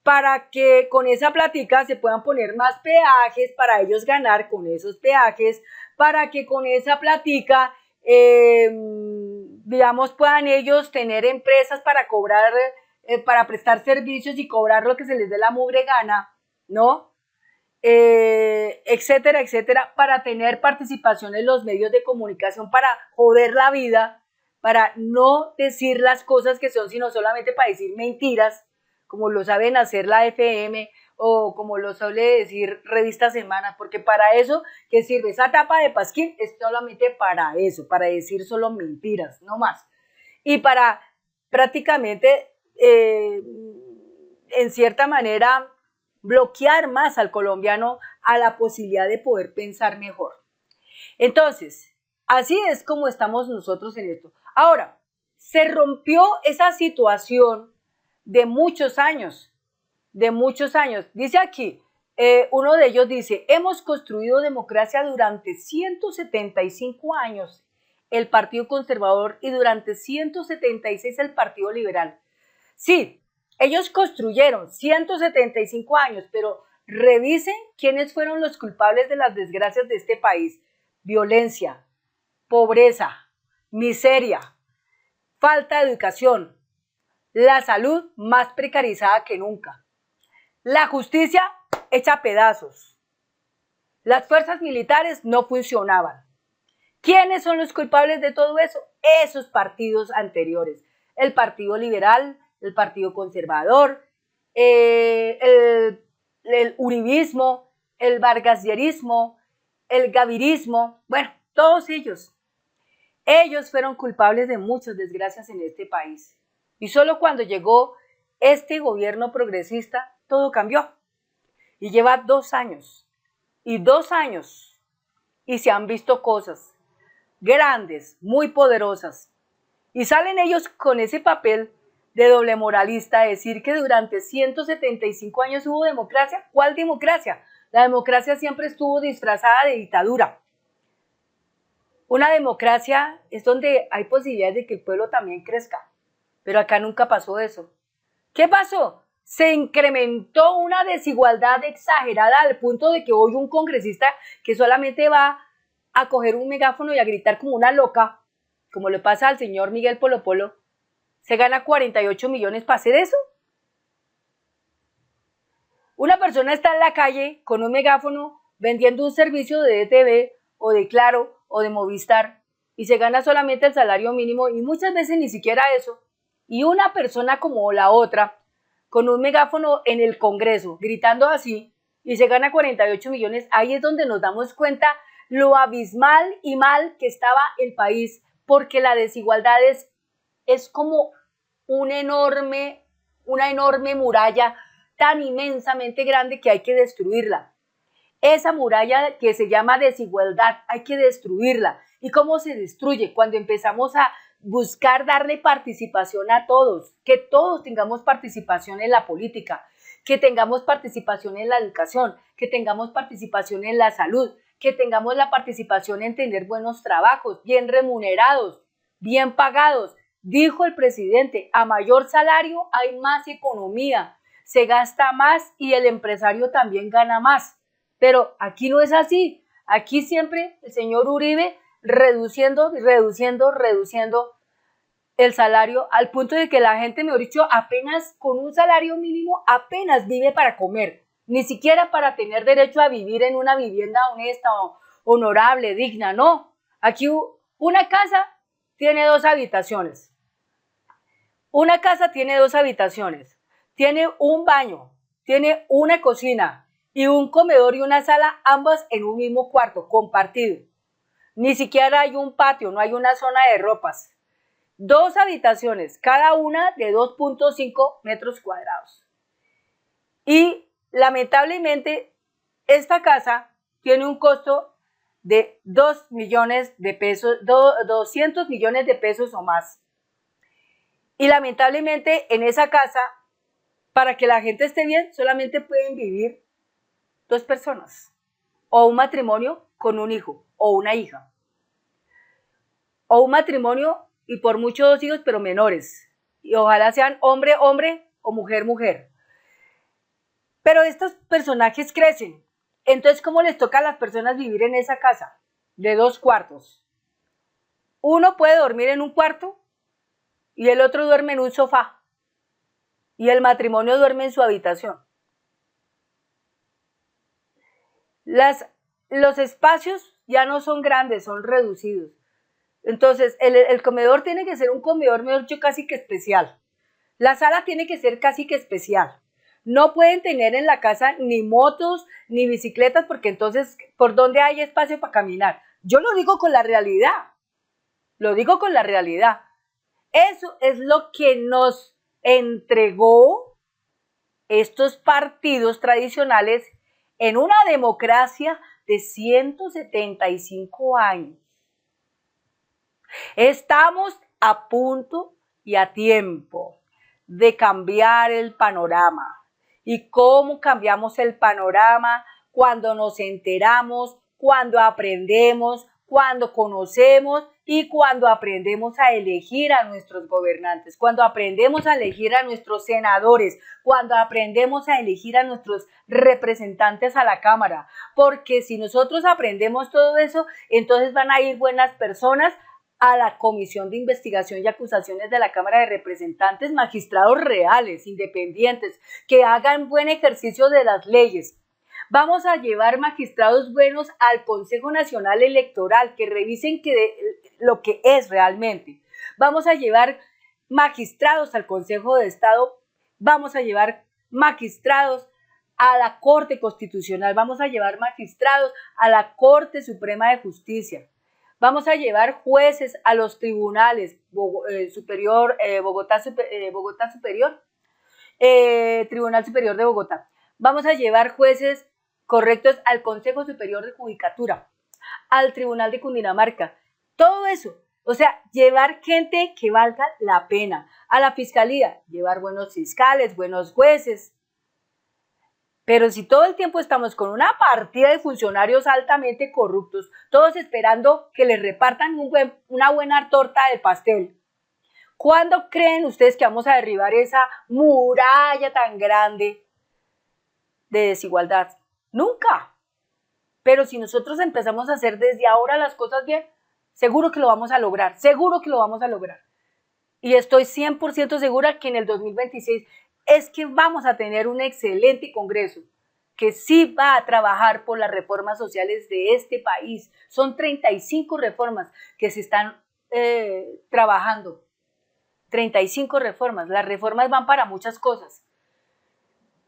Speaker 1: para que con esa platica se puedan poner más peajes, para ellos ganar con esos peajes, para que con esa platica, digamos, puedan ellos tener empresas para cobrar, para prestar servicios y cobrar lo que se les dé la mugre gana, ¿no? Etcétera, etcétera, para tener participación en los medios de comunicación, para joder la vida, para no decir las cosas que son, sino solamente para decir mentiras, como lo saben hacer la FM o como lo suele decir Revista Semana, porque para eso que sirve esa tapa de pasquín es solamente para eso, para decir solo mentiras, no más. Y para prácticamente, en cierta manera, bloquear más al colombiano a la posibilidad de poder pensar mejor. Entonces, así es como estamos nosotros en esto. Ahora, se rompió esa situación de muchos años. Dice aquí, uno de ellos dice, hemos construido democracia durante 175 años el Partido Conservador y durante 176 el Partido Liberal. Sí, ellos construyeron 175 años, pero revisen quiénes fueron los culpables de las desgracias de este país. Violencia, pobreza, miseria, falta de educación, la salud más precarizada que nunca, la justicia hecha a pedazos, las fuerzas militares no funcionaban. ¿Quiénes son los culpables de todo eso? Esos partidos anteriores, el Partido Liberal, el Partido Conservador, el uribismo, el vargasierismo, el gavirismo, bueno, todos ellos fueron culpables de muchas desgracias en este país. Y solo cuando llegó este gobierno progresista, todo cambió. Y lleva 2 años, y se han visto cosas grandes, muy poderosas. Y salen ellos con ese papel de doble moralista, decir que durante 175 años hubo democracia. ¿Cuál democracia? La democracia siempre estuvo disfrazada de dictadura. Una democracia es donde hay posibilidades de que el pueblo también crezca, pero acá nunca pasó eso. ¿Qué pasó? Se incrementó una desigualdad exagerada al punto de que hoy un congresista que solamente va a coger un megáfono y a gritar como una loca, como le pasa al señor Miguel Polo Polo, ¿se gana 48 millones para hacer eso? Una persona está en la calle con un megáfono vendiendo un servicio de ETV o de Claro o de Movistar y se gana solamente el salario mínimo y muchas veces ni siquiera eso. Y una persona como la otra con un megáfono en el Congreso, gritando así, y se gana 48 millones, ahí es donde nos damos cuenta lo abismal y mal que estaba el país, porque la desigualdad es como una enorme muralla tan inmensamente grande que hay que destruirla. Esa muralla que se llama desigualdad hay que destruirla. ¿Y cómo se destruye? Cuando empezamos a buscar darle participación a todos, que todos tengamos participación en la política, que tengamos participación en la educación, que tengamos participación en la salud, que tengamos la participación en tener buenos trabajos, bien remunerados, bien pagados. Dijo el presidente, a mayor salario hay más economía, se gasta más y el empresario también gana más. Pero aquí no es así. Aquí siempre el señor Uribe reduciendo el salario al punto de que la gente, mejor dicho, apenas con un salario mínimo, apenas vive para comer. Ni siquiera para tener derecho a vivir en una vivienda honesta, honorable, digna. No. Aquí una casa tiene 2 habitaciones. Una casa tiene 2 habitaciones. Tiene un baño, tiene una cocina y un comedor y una sala, ambas en un mismo cuarto, compartido. Ni siquiera hay un patio, no hay una zona de ropas. 2 habitaciones, cada una de 2.5 metros cuadrados. Y lamentablemente, esta casa tiene un costo de 2 millones de pesos, 200 millones de pesos o más. Y lamentablemente, en esa casa, para que la gente esté bien, solamente pueden vivir 2 personas, o un matrimonio con un hijo o una hija, o un matrimonio y por mucho 2 hijos pero menores, y ojalá sean hombre o mujer. Pero estos personajes crecen, entonces ¿cómo les toca a las personas vivir en esa casa de 2 cuartos? Uno puede dormir en un cuarto y el otro duerme en un sofá y el matrimonio duerme en su habitación. Los espacios ya no son grandes, son reducidos. Entonces, el comedor tiene que ser un comedor, mejor dicho, casi que especial. La sala tiene que ser casi que especial. No pueden tener en la casa ni motos, ni bicicletas, porque entonces, ¿por dónde hay espacio para caminar? Yo lo digo con la realidad. Lo digo con la realidad. Eso es lo que nos entregó estos partidos tradicionales en una democracia de 175 años. Estamos a punto y a tiempo de cambiar el panorama. ¿Y cómo cambiamos el panorama? Cuando nos enteramos, cuando aprendemos, cuando conocemos y cuando aprendemos a elegir a nuestros gobernantes, cuando aprendemos a elegir a nuestros senadores, cuando aprendemos a elegir a nuestros representantes a la Cámara. Porque si nosotros aprendemos todo eso, entonces van a ir buenas personas a la Comisión de Investigación y Acusaciones de la Cámara de Representantes, magistrados reales, independientes, que hagan buen ejercicio de las leyes. Vamos a llevar magistrados buenos al Consejo Nacional Electoral, que revisen lo que es realmente. Vamos a llevar magistrados al Consejo de Estado, vamos a llevar magistrados a la Corte Constitucional, vamos a llevar magistrados a la Corte Suprema de Justicia. Vamos a llevar jueces a los tribunales superior, Tribunal Superior de Bogotá. Vamos a llevar jueces correctos al Consejo Superior de Judicatura, al Tribunal de Cundinamarca. Todo eso, o sea, llevar gente que valga la pena. A la Fiscalía, llevar buenos fiscales, buenos jueces. Pero si todo el tiempo estamos con una partida de funcionarios altamente corruptos, todos esperando que les repartan una buena torta del pastel, ¿cuándo creen ustedes que vamos a derribar esa muralla tan grande de desigualdad? Nunca. Pero si nosotros empezamos a hacer desde ahora las cosas bien, seguro que lo vamos a lograr, seguro que lo vamos a lograr. Y estoy 100% segura que en el 2026 es que vamos a tener un excelente Congreso que sí va a trabajar por las reformas sociales de este país. Son 35 reformas que se están trabajando. 35 reformas. Las reformas van para muchas cosas.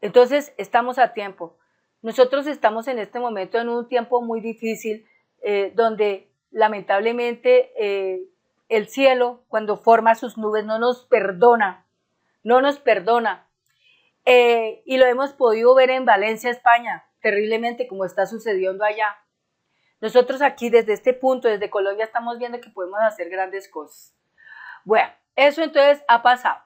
Speaker 1: Entonces, estamos a tiempo. Nosotros estamos en este momento en un tiempo muy difícil, donde lamentablemente el cielo, cuando forma sus nubes, no nos perdona, no nos perdona. Y lo hemos podido ver en Valencia, España, terriblemente, como está sucediendo allá. Nosotros aquí, desde este punto, desde Colombia, estamos viendo que podemos hacer grandes cosas. Bueno, eso entonces ha pasado.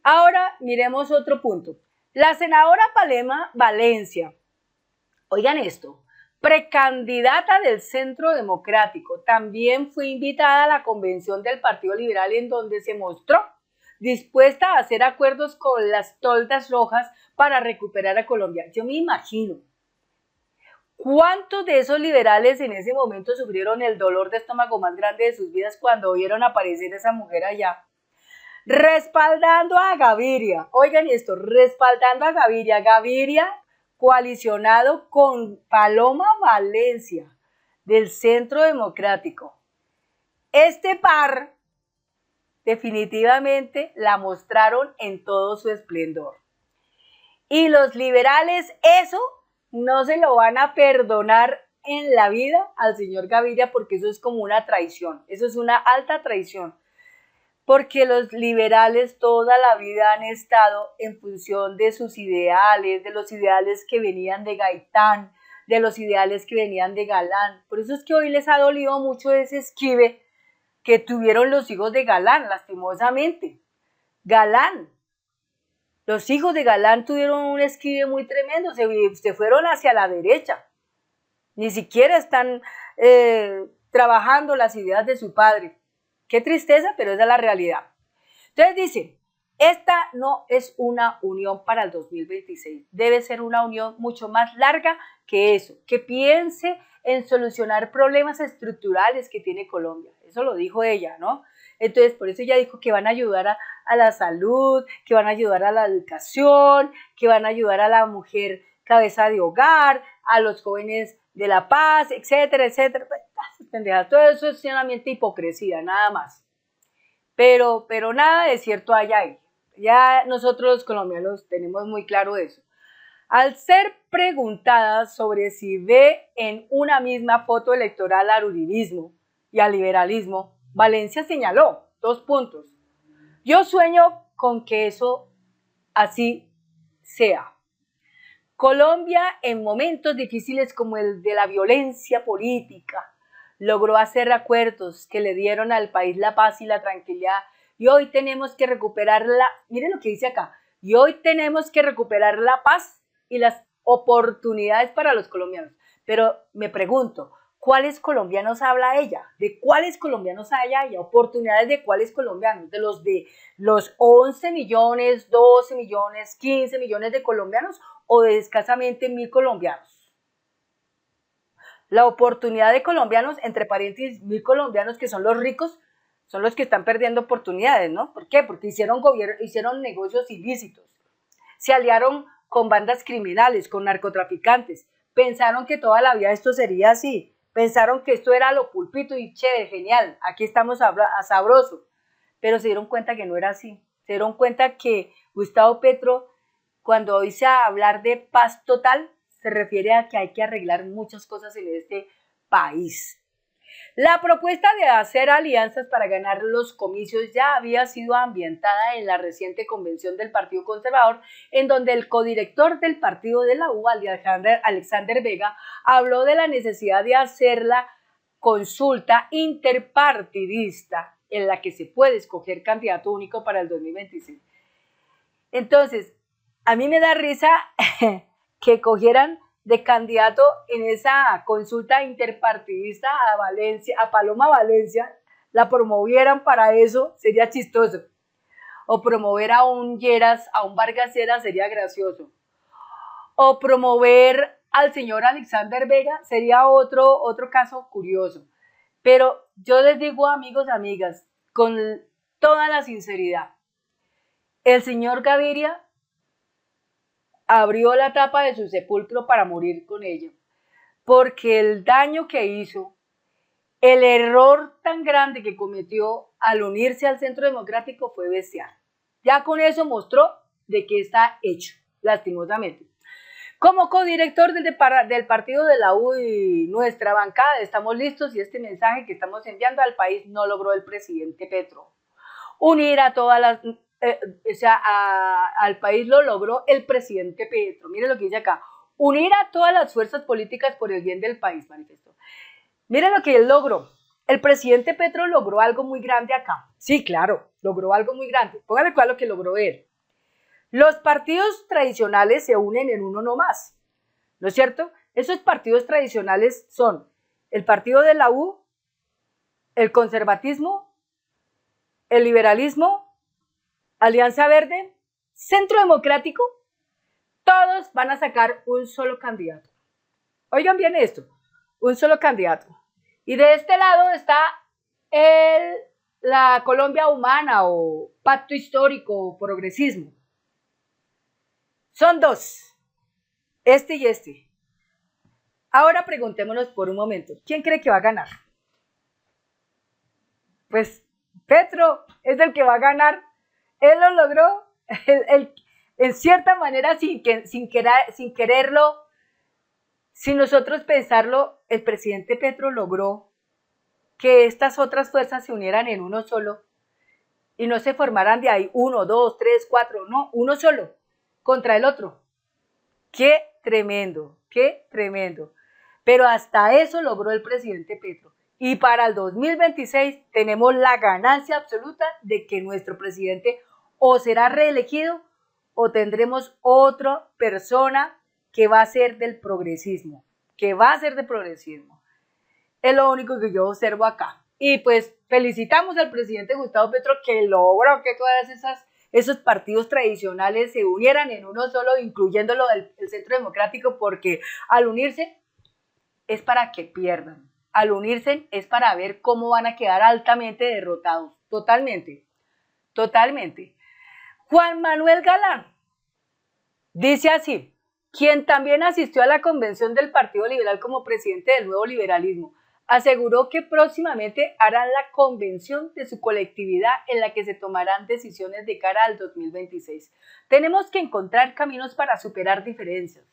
Speaker 1: Ahora miremos otro punto. La senadora Paloma Valencia, oigan esto, precandidata del Centro Democrático, también fue invitada a la convención del Partido Liberal, en donde se mostró dispuesta a hacer acuerdos con las toldas rojas para recuperar a Colombia. Yo me imagino cuántos de esos liberales en ese momento sufrieron el dolor de estómago más grande de sus vidas cuando vieron aparecer a esa mujer allá, respaldando a Gaviria. Oigan esto, respaldando a Gaviria. Gaviria coalicionado con Paloma Valencia del Centro Democrático. Este par definitivamente la mostraron en todo su esplendor. Y los liberales eso no se lo van a perdonar en la vida al señor Gaviria, porque eso es como una traición, eso es una alta traición. Porque los liberales toda la vida han estado en función de sus ideales, de los ideales que venían de Gaitán, de los ideales que venían de Galán. Por eso es que hoy les ha dolido mucho ese esquive que tuvieron los hijos de Galán, lastimosamente. Galán, los hijos de Galán tuvieron un esquive muy tremendo, se fueron hacia la derecha. Ni siquiera están trabajando las ideas de su padre. Qué tristeza, pero esa es la realidad. Entonces dice, esta no es una unión para el 2026, debe ser una unión mucho más larga que eso, que piense en solucionar problemas estructurales que tiene Colombia. Eso lo dijo ella, ¿no? Entonces, por eso ella dijo que van a ayudar a la salud, que van a ayudar a la educación, que van a ayudar a la mujer cabeza de hogar, a los jóvenes de la paz, etcétera, etcétera. Todo eso es solamente hipocresía, nada más. Pero nada de cierto hay ahí. Ya nosotros los colombianos tenemos muy claro eso. Al ser preguntada sobre si ve en una misma foto electoral al uribismo y al liberalismo, Valencia señaló 2 puntos. Yo sueño con que eso así sea. Colombia, en momentos difíciles como el de la violencia política, logró hacer acuerdos que le dieron al país la paz y la tranquilidad, y hoy tenemos que recuperar miren lo que dice acá, y hoy tenemos que recuperar la paz y las oportunidades para los colombianos. Pero me pregunto, ¿cuáles colombianos habla ella? ¿De cuáles colombianos habla ella? ¿Oportunidades de cuáles colombianos? ¿De los 11 millones, 12 millones, 15 millones de colombianos o de escasamente 1.000 colombianos? La oportunidad de colombianos, entre paréntesis, 1.000 colombianos que son los ricos, son los que están perdiendo oportunidades, ¿no? ¿Por qué? Porque hicieron negocios ilícitos, se aliaron con bandas criminales, con narcotraficantes, pensaron que toda la vida esto sería así, pensaron que esto era lo pulpito y chévere, genial, aquí estamos a sabroso, pero se dieron cuenta que no era así, se dieron cuenta que Gustavo Petro, cuando dice hablar de paz total, se refiere a que hay que arreglar muchas cosas en este país. La propuesta de hacer alianzas para ganar los comicios ya había sido ambientada en la reciente convención del Partido Conservador, en donde el codirector del partido de la U, Alexander Vega, habló de la necesidad de hacer la consulta interpartidista en la que se puede escoger candidato único para el 2026. Entonces, a mí me da risa que cogieran de candidato en esa consulta interpartidista a Valencia, a Paloma Valencia, la promovieran para eso, sería chistoso. O promover a un Lleras, a un Vargas Lleras sería gracioso. O promover al señor Alexander Vega sería otro caso curioso. Pero yo les digo, amigos, amigas, con toda la sinceridad, el señor Gaviria abrió la tapa de su sepulcro para morir con ella, porque el daño que hizo, el error tan grande que cometió al unirse al Centro Democrático fue bestial. Ya con eso mostró de qué está hecho. lastimosamente. Como codirector del partido de la U y nuestra bancada, estamos listos y este mensaje que estamos enviando al país no logró el presidente Petro. Unir a todas las, al país lo logró el presidente Petro. Mire lo que dice acá. Unir a todas las fuerzas políticas por el bien del país, manifestó. Mire lo que él logró. El presidente Petro logró algo muy grande acá. Sí, claro, logró algo muy grande. Póngale cuál lo que logró él. Los partidos tradicionales se unen en uno nomás, ¿no es cierto? Esos partidos tradicionales son el partido de la U, el conservatismo, el liberalismo, Alianza Verde, Centro Democrático, todos van a sacar un solo candidato. Oigan bien esto, un solo candidato. Y de este lado está la Colombia Humana o Pacto Histórico o Progresismo. Son dos, este y este. Ahora preguntémonos por un momento, ¿quién cree que va a ganar? Pues Petro es el que va a ganar. Él lo logró, en cierta manera, sin quererlo, sin nosotros pensarlo, el presidente Petro logró que estas otras fuerzas se unieran en uno solo y no se formaran de ahí 1, 2, 3, 4, no, uno solo contra el otro. ¡Qué tremendo! ¡Qué tremendo! Pero hasta eso logró el presidente Petro. Y para el 2026 tenemos la ganancia absoluta de que nuestro presidente o será reelegido o tendremos otra persona que va a ser del progresismo. Es lo único que yo observo acá. Y pues felicitamos al presidente Gustavo Petro que logró que todas esos partidos tradicionales se unieran en uno solo, incluyéndolo del Centro Democrático, porque al unirse es para que pierdan. Al unirse es para ver cómo van a quedar altamente derrotados. Totalmente. Juan Manuel Galán dice así, quien también asistió a la convención del Partido Liberal como presidente del Nuevo Liberalismo, aseguró que próximamente harán la convención de su colectividad en la que se tomarán decisiones de cara al 2026. Tenemos que encontrar caminos para superar diferencias,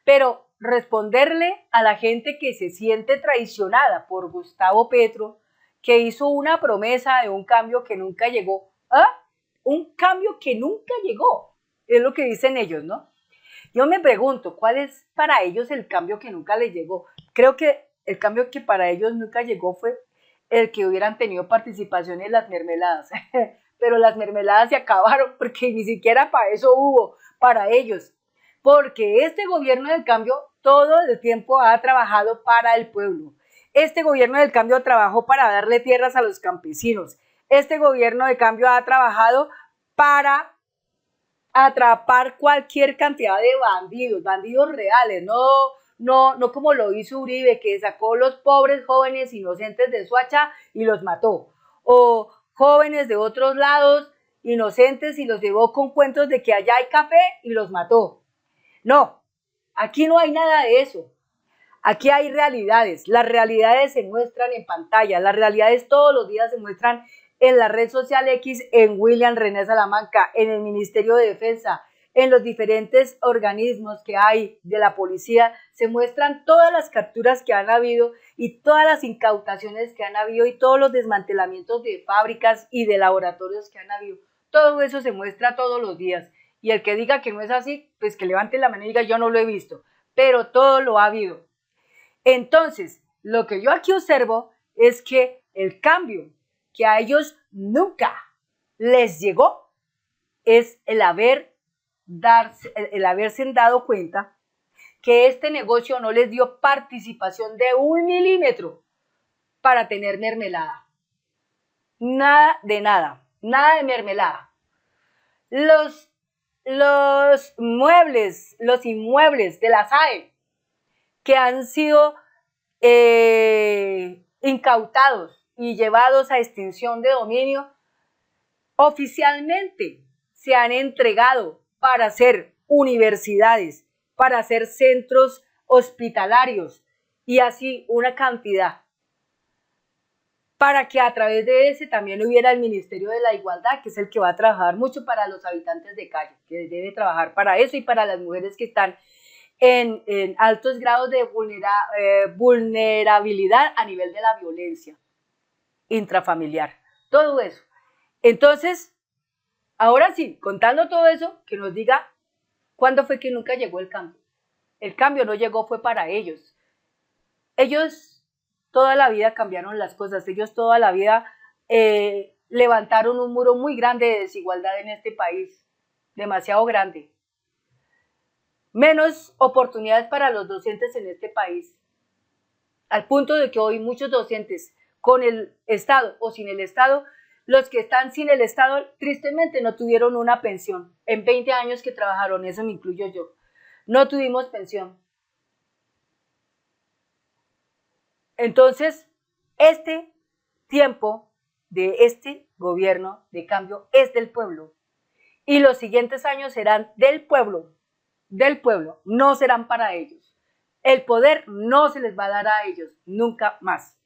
Speaker 1: pero responderle a la gente que se siente traicionada por Gustavo Petro, que hizo una promesa de un cambio que nunca llegó. ¿Ah? Un cambio que nunca llegó, es lo que dicen ellos, ¿no? Yo me pregunto, ¿cuál es para ellos el cambio que nunca les llegó? Creo que el cambio que para ellos nunca llegó fue el que hubieran tenido participación en las mermeladas. Pero las mermeladas se acabaron porque ni siquiera para eso hubo, para ellos. Porque este gobierno del cambio todo el tiempo ha trabajado para el pueblo. Este gobierno del cambio trabajó para darle tierras a los campesinos. Este gobierno de cambio ha trabajado para atrapar cualquier cantidad de bandidos reales, no como lo hizo Uribe, que sacó los pobres jóvenes inocentes de Soacha y los mató, o jóvenes de otros lados inocentes y los llevó con cuentos de que allá hay café y los mató. No, aquí no hay nada de eso. Aquí hay realidades. Las realidades se muestran en pantalla, las realidades todos los días se muestran en la red social X, en William René Salamanca, en el Ministerio de Defensa, en los diferentes organismos que hay de la policía, se muestran todas las capturas que han habido y todas las incautaciones que han habido y todos los desmantelamientos de fábricas y de laboratorios que han habido. Todo eso se muestra todos los días. Y el que diga que no es así, pues que levante la mano y diga yo no lo he visto, pero todo lo ha habido. Entonces, lo que yo aquí observo es que el cambio que a ellos nunca les llegó es el haberse dado cuenta que este negocio no les dio participación de 1 milímetro para tener mermelada. Nada de mermelada. Los inmuebles de la SAE que han sido incautados y llevados a extinción de dominio, oficialmente se han entregado para hacer universidades, para hacer centros hospitalarios y así una cantidad para que a través de ese también hubiera el Ministerio de la Igualdad, que es el que va a trabajar mucho para los habitantes de calle, que debe trabajar para eso y para las mujeres que están en altos grados de vulnerabilidad a nivel de la violencia intrafamiliar, todo eso. Entonces, ahora sí, contando todo eso, que nos diga cuándo fue que nunca llegó el cambio. El cambio no llegó, fue para ellos. Ellos toda la vida cambiaron las cosas, ellos toda la vida levantaron un muro muy grande de desigualdad en este país, demasiado grande. Menos oportunidades para los docentes en este país, al punto de que hoy muchos docentes con el Estado o sin el Estado, los que están sin el Estado tristemente no tuvieron una pensión. En 20 años que trabajaron, eso me incluyo yo, no tuvimos pensión. Entonces, este tiempo de este gobierno de cambio es del pueblo y los siguientes años serán del pueblo, no serán para ellos. El poder no se les va a dar a ellos nunca más,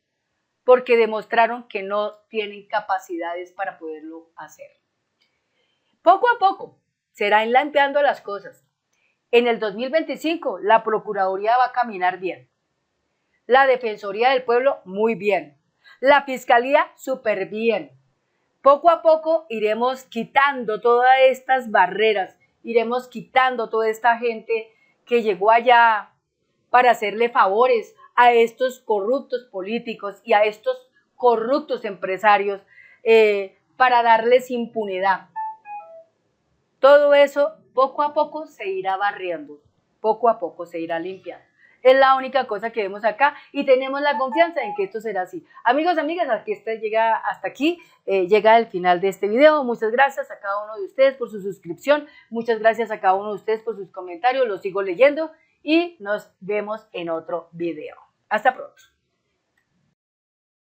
Speaker 1: porque demostraron que no tienen capacidades para poderlo hacer. Poco a poco se irán limpiando las cosas. En el 2025 la Procuraduría va a caminar bien. La Defensoría del Pueblo, muy bien. La Fiscalía, súper bien. Poco a poco iremos quitando todas estas barreras, iremos quitando toda esta gente que llegó allá para hacerle favores a estos corruptos políticos y a estos corruptos empresarios para darles impunidad. Todo eso poco a poco se irá barriendo, poco a poco se irá limpiando. Es la única cosa que vemos acá y tenemos la confianza en que esto será así. Amigos, amigas, aquí llega hasta aquí, llega el final de este video. Muchas gracias a cada uno de ustedes por su suscripción, muchas gracias a cada uno de ustedes por sus comentarios, los sigo leyendo y nos vemos en otro video. Hasta pronto.